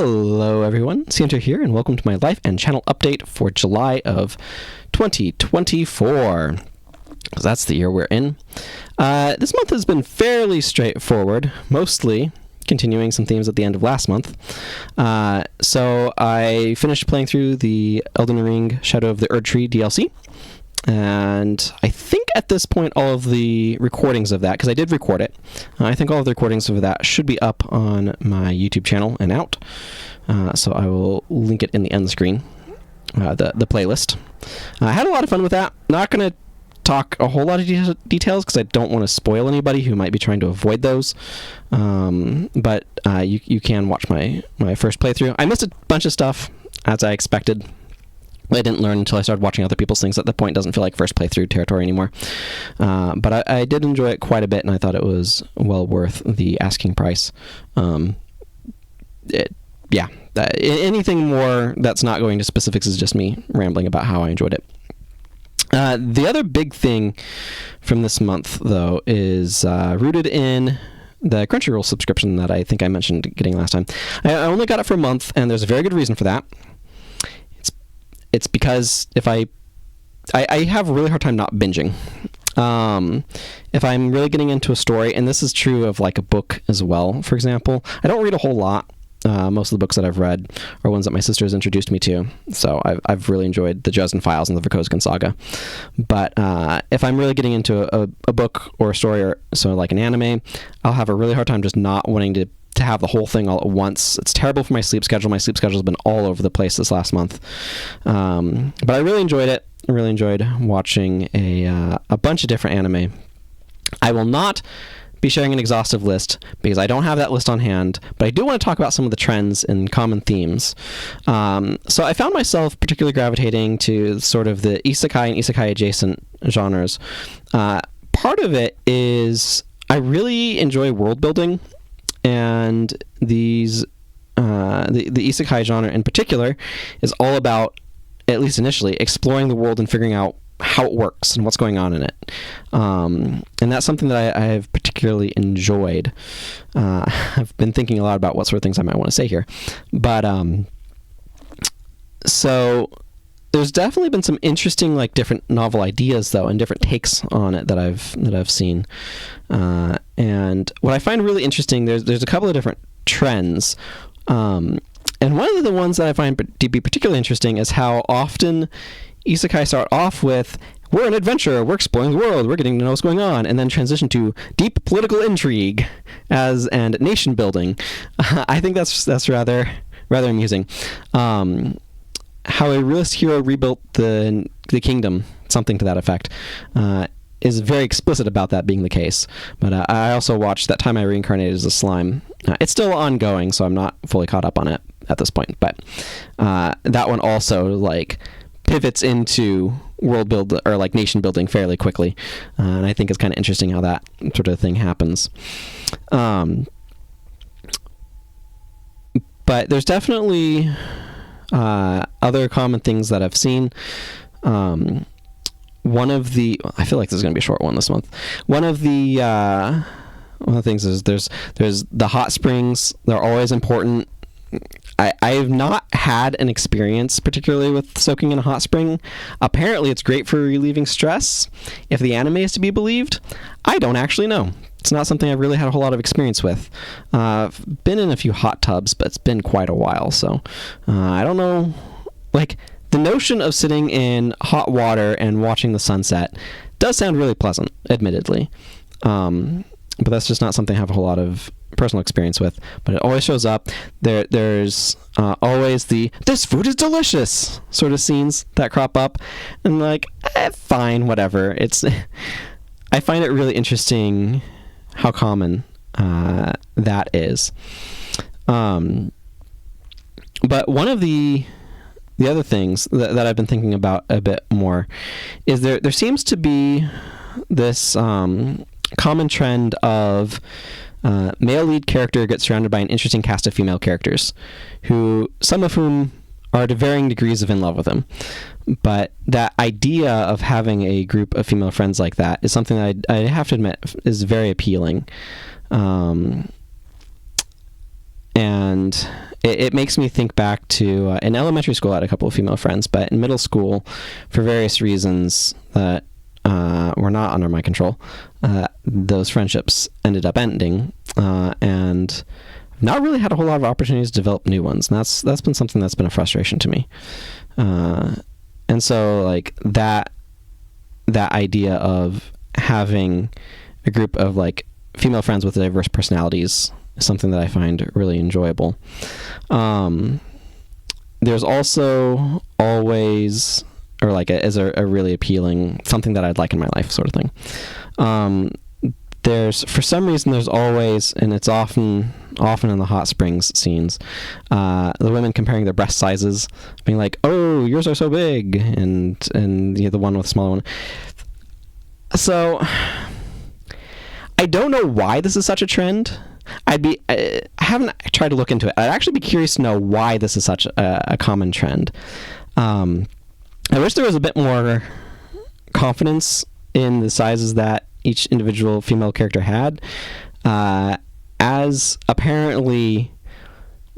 Hello everyone, Santer here, and welcome to my life and channel update for July of 2024. So that's the year we're in. This month has been fairly straightforward, mostly continuing some themes at the end of last month. So I finished playing through the Elden Ring Shadow of the Erdtree DLC, and I think at this point all of the recordings of that, because I did record it, I think all of the recordings of that should be up on my YouTube channel and out. So I will link it in the end screen, the playlist. I had a lot of fun with that. Not going to talk a whole lot of details because I don't want to spoil anybody who might be trying to avoid those. But you can watch my first playthrough. I missed a bunch of stuff, as I expected. I didn't learn until I started watching other people's things. At that point, it doesn't feel like first playthrough territory anymore. But I did enjoy it quite a bit, and I thought it was well worth the asking price. Anything more that's not going to specifics is just me rambling about how I enjoyed it. The other big thing from this month, though, is rooted in the Crunchyroll subscription that I think I mentioned getting last time. I only got it for a month, and there's a very good reason for that. It's because if I have a really hard time not binging. If I'm really getting into a story, and this is true of like a book as well, for example, I don't read a whole lot. Most of the books that I've read are ones that my sister has introduced me to, so I've really enjoyed the Jozen Files and the Verkozgan Saga. But if I'm really getting into a book or a story, or so like an anime, I'll have a really hard time just not wanting to have the whole thing all at once. It's terrible for my sleep schedule. My sleep schedule has been all over the place this last month. But I really enjoyed it. I really enjoyed watching a bunch of different anime. I will not be sharing an exhaustive list because I don't have that list on hand, but I do want to talk about some of the trends and common themes. So I found myself particularly gravitating to sort of the isekai and isekai adjacent genres. Part of it is I really enjoy world building, and these the isekai genre in particular is all about, at least initially, exploring the world and figuring out how it works and what's going on in it. And that's something that I have particularly enjoyed. I've been thinking a lot about what sort of things I might want to say here. But so there's definitely been some interesting, like, different novel ideas, though, and different takes on it that I've seen. And what I find really interesting, there's a couple of different trends. And one of the ones that I find to be particularly interesting is how often isekai start off with, we're an adventurer, we're exploring the world, we're getting to know what's going on, and then transition to deep political intrigue and nation building. I think that's rather amusing. How a realist hero rebuilt the kingdom, something to that effect, is very explicit about that being the case. But I also watched That Time I Reincarnated as a Slime. It's still ongoing, so I'm not fully caught up on it at this point. But that one also, like, pivots into world build or like nation building fairly quickly, and I think it's kind of interesting how that sort of thing happens. But there's definitely other common things that I've seen. One of the, I feel like this is going to be a short one this month. One of the things is there's the hot springs. They're always important. I have not had an experience particularly with soaking in a hot spring. Apparently it's great for relieving stress. If the anime is to be believed, I don't actually know. It's not something I've really had a whole lot of experience with. I've been in a few hot tubs, but it's been quite a while, so I don't know. Like, the notion of sitting in hot water and watching the sunset does sound really pleasant, admittedly. But that's just not something I have a whole lot of personal experience with. But it always shows up. There's always the "this food is delicious" sort of scenes that crop up, and like, fine, whatever. I find it really interesting how common that is. But one of the other things that I've been thinking about a bit more is there seems to be this common trend of male lead character gets surrounded by an interesting cast of female characters, some of whom are to varying degrees of in love with him. But that idea of having a group of female friends like that is something that I have to admit is very appealing. And it makes me think back to in elementary school I had a couple of female friends, but in middle school, for various reasons that were not under my control, those friendships ended up ending, and not really had a whole lot of opportunities to develop new ones. And that's been something that's been a frustration to me. And so like that idea of having a group of like female friends with diverse personalities is something that I find really enjoyable. There's also always, or like as a really appealing, something that I'd like in my life sort of thing. There's, for some reason, there's always, and it's often in the hot springs scenes, the women comparing their breast sizes, being like, "Oh, yours are so big," and the one with the smaller one. So, I don't know why this is such a trend. I haven't tried to look into it. I'd actually be curious to know why this is such a common trend. I wish there was a bit more confidence in the sizes that each individual female character had. As apparently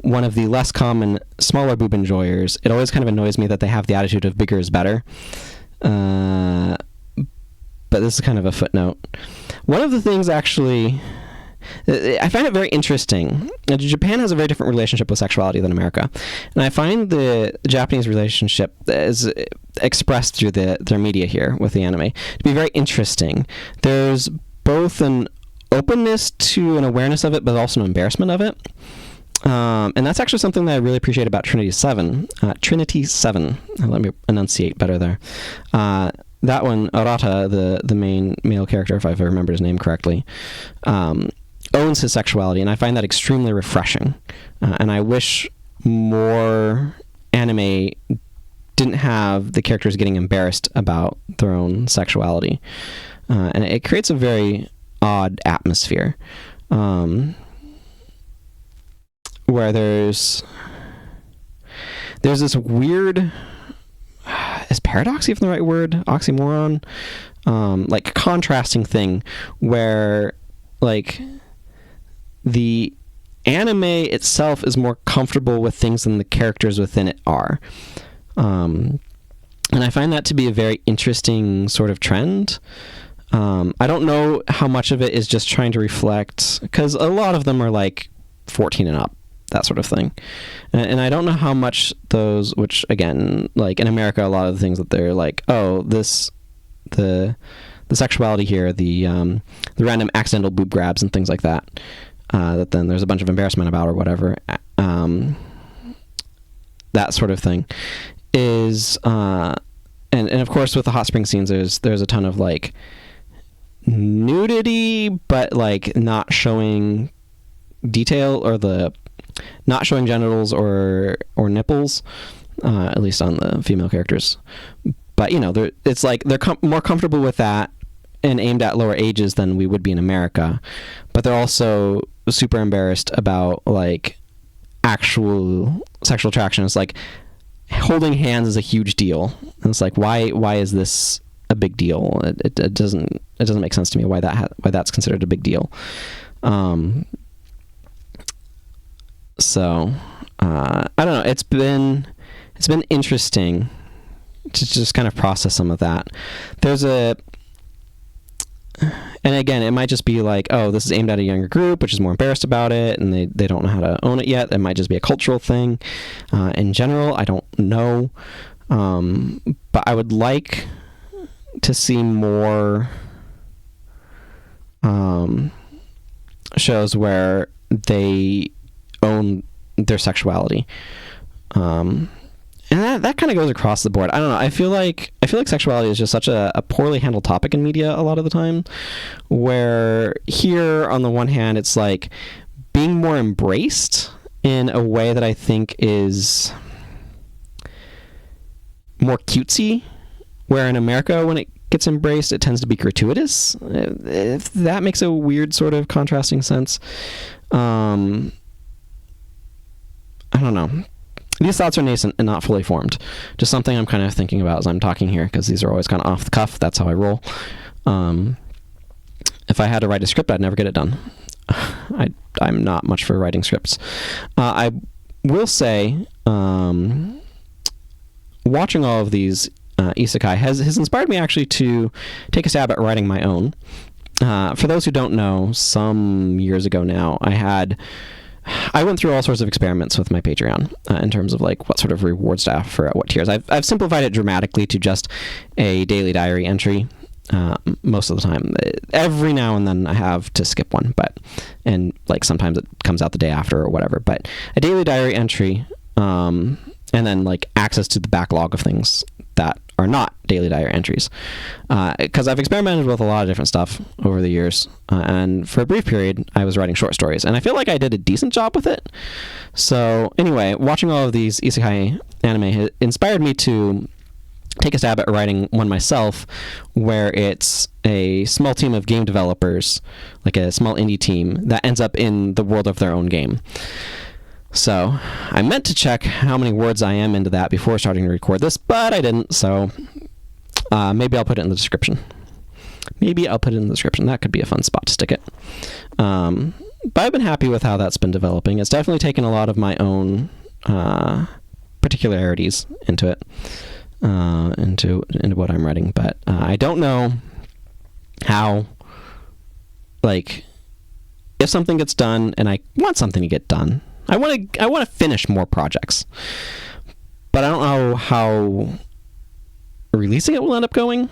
one of the less common smaller boob enjoyers, it always kind of annoys me that they have the attitude of bigger is better. But this is kind of a footnote. One of the things actually, I find it very interesting. Japan has a very different relationship with sexuality than America. And I find the Japanese relationship is expressed through their media here with the anime to be very interesting. There's both an openness to an awareness of it, but also an embarrassment of it. And that's actually something that I really appreciate about Trinity 7. Trinity 7. Let me enunciate better there. That one, Arata, the main male character, if I've remembered his name correctly, owns his sexuality, and I find that extremely refreshing. And I wish more anime didn't have the characters getting embarrassed about their own sexuality. And it creates a very odd atmosphere, where there's this weird, is paradox even the right word? Oxymoron? Like contrasting thing where like the anime itself is more comfortable with things than the characters within it are. And I find that to be a very interesting sort of trend. I don't know how much of it is just trying to reflect, because a lot of them are like 14 and up, that sort of thing. And I don't know how much those, which again, like in America, a lot of the things that they're like, oh, the sexuality here, the random accidental boob grabs and things like that, that then there's a bunch of embarrassment about or whatever, that sort of thing is, and of course with the hot spring scenes, there's a ton of like nudity, but like not showing detail, or not showing genitals or nipples, at least on the female characters. But it's like they're more comfortable with that and aimed at lower ages than we would be in America. But they're also super embarrassed about like actual sexual attraction. It's like holding hands is a huge deal. And it's like, why is this a big deal? It doesn't make sense to me why that's considered a big deal. So I don't know. It's been interesting to just kind of process some of that. And again, it might just be like, oh, this is aimed at a younger group, which is more embarrassed about it, and they don't know how to own it yet. It might just be a cultural thing. In general, I don't know. But I would like to see more shows where they own their sexuality. And that kind of goes across the board. I don't know. I feel like sexuality is just such a poorly handled topic in media a lot of the time, where here on the one hand it's like being more embraced in a way that I think is more cutesy, where in America when it gets embraced it tends to be gratuitous, if that makes a weird sort of contrasting sense. I don't know. These thoughts are nascent and not fully formed. Just something I'm kind of thinking about as I'm talking here, because these are always kind of off the cuff. That's how I roll. If I had to write a script, I'd never get it done. I'm not much for writing scripts. I will say, watching all of these isekai has inspired me actually to take a stab at writing my own. For those who don't know, some years ago now, I went through all sorts of experiments with my Patreon in terms of like what sort of rewards to offer at what tiers. I've simplified it dramatically to just a daily diary entry most of the time. Every now and then I have to skip one, and like sometimes it comes out the day after or whatever. But a daily diary entry, and then like access to the backlog of things that are not daily diary entries, because I've experimented with a lot of different stuff over the years, and for a brief period I was writing short stories, and I feel like I did a decent job with it. So anyway, watching all of these isekai anime inspired me to take a stab at writing one myself, where it's a small team of game developers, like a small indie team that ends up in the world of their own game. So I meant to check how many words I am into that before starting to record this, but I didn't, so maybe I'll put it in the description. That could be a fun spot to stick it. But I've been happy with how that's been developing. It's definitely taken a lot of my own particularities into it, into what I'm writing, but I don't know how, like, if something gets done, and I want something to get done, I want to finish more projects, but I don't know how releasing it will end up going.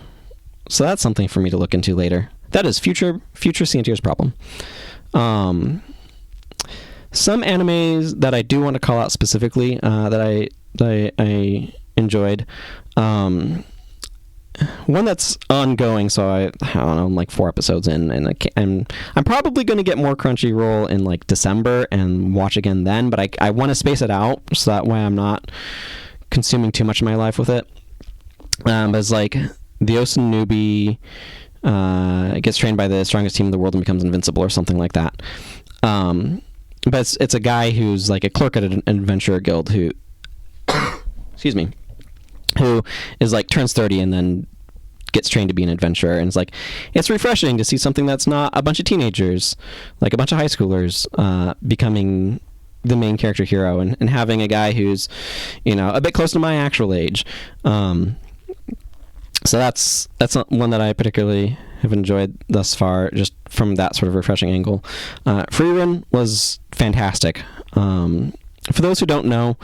So that's something for me to look into later. That is future CNTR's problem. Some animes that I do want to call out specifically that I enjoyed. One that's ongoing, so I don't know, I'm like 4 episodes in, and I'm probably going to get more Crunchyroll in like December and watch again then, but I want to space it out so that way I'm not consuming too much of my life with it. But it's like the Osun newbie gets trained by the strongest team in the world and becomes invincible or something like that. But it's a guy who's like a clerk at an adventurer guild who excuse me, who is like turns 30 and then gets trained to be an adventurer, and it's refreshing to see something that's not a bunch of teenagers, like a bunch of high schoolers, becoming the main character hero, and having a guy who's, a bit close to my actual age. So that's one that I particularly have enjoyed thus far, just from that sort of refreshing angle. Frieren was fantastic. For those who don't know,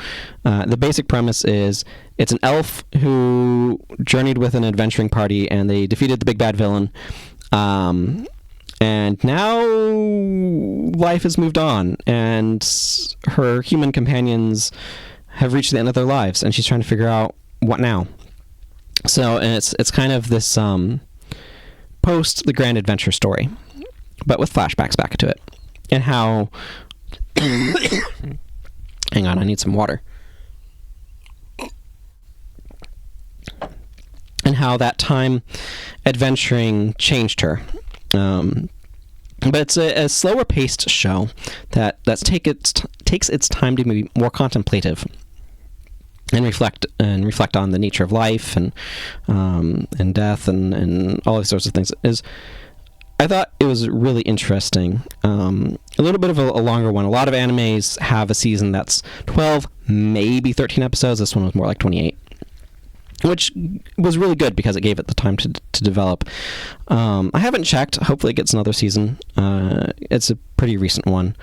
the basic premise is it's an elf who journeyed with an adventuring party, and they defeated the big bad villain. And now life has moved on, and her human companions have reached the end of their lives, and she's trying to figure out what now. So, and it's kind of this post the grand adventure story, but with flashbacks back to it, and how hang on, I need some water. And how that time adventuring changed her. But it's a slower paced show that takes its time to be more contemplative and reflect on the nature of life and death and all these sorts of things. I thought it was really interesting. A little bit of a longer one. A lot of animes have a season that's 12, maybe 13 episodes. This one was more like 28, which was really good because it gave it the time to develop. I haven't checked. Hopefully it gets another season. It's a pretty recent one.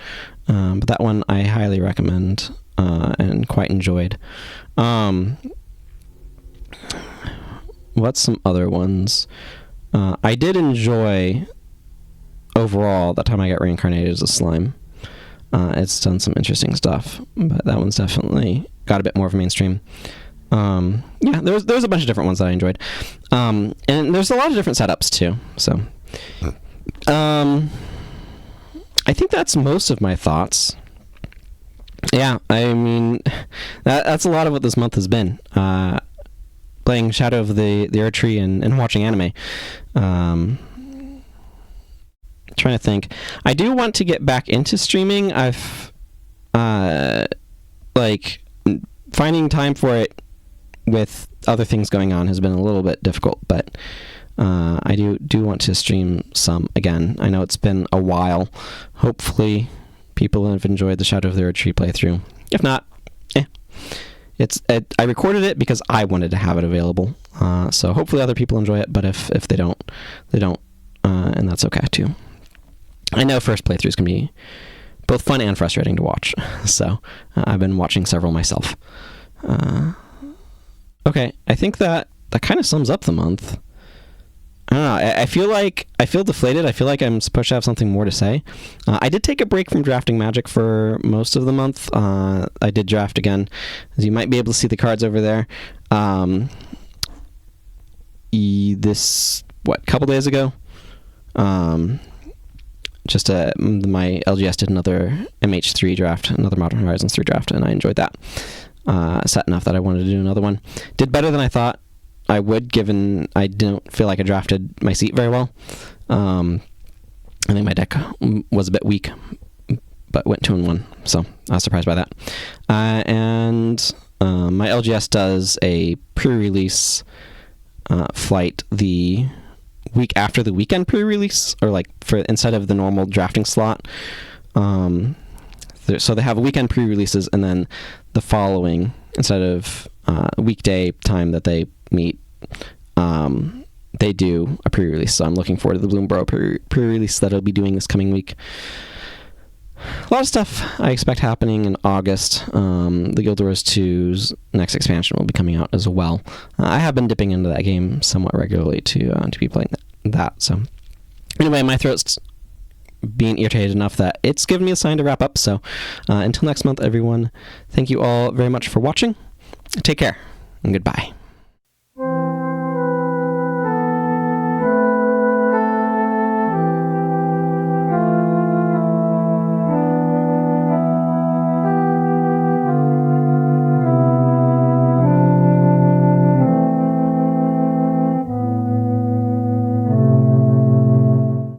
But that one I highly recommend and quite enjoyed. What's some other ones? I did enjoy, overall, that time I got reincarnated as a slime. It's done some interesting stuff, but that one's definitely got a bit more of a mainstream. Yeah, there's a bunch of different ones that I enjoyed. And there's a lot of different setups too. So, I think that's most of my thoughts. Yeah, I mean, that's a lot of what this month has been. Playing Shadow of the Erdtree and watching anime. Trying to think. I do want to get back into streaming. I've finding time for it with other things going on has been a little bit difficult, but I do want to stream some again. I know it's been a while. Hopefully people have enjoyed the Shadow of the Erdtree playthrough. If not, I recorded it because I wanted to have it available. So hopefully other people enjoy it, but if they don't, and that's okay too. I know first playthroughs can be both fun and frustrating to watch, so I've been watching several myself. Okay, I think that kind of sums up the month. I don't know. I feel deflated. I feel like I'm supposed to have something more to say. I did take a break from drafting Magic for most of the month. I did draft again, as you might be able to see the cards over there. Couple days ago. My LGS did another MH3 draft, another Modern Horizons 3 draft, and I enjoyed that. Set enough that I wanted to do another one. Did better than I thought I would, given I don't feel like I drafted my seat very well. I think my deck was a bit weak, but went 2-1, so I was surprised by that. And my LGS does a pre-release flight the week after the weekend pre-release, or like for instead of the normal drafting slot. So they have weekend pre-releases, and then the following, instead of weekday time that they meet, they do a pre-release. So I'm looking forward to the Bloomborough pre-release that I'll be doing this coming week. A lot of stuff I expect happening in August. The Guild Wars 2's next expansion will be coming out as well. I have been dipping into that game somewhat regularly to be playing that. So anyway, my throat's being irritated enough that it's given me a sign to wrap up. So until next month, everyone, thank you all very much for watching. Take care, and goodbye.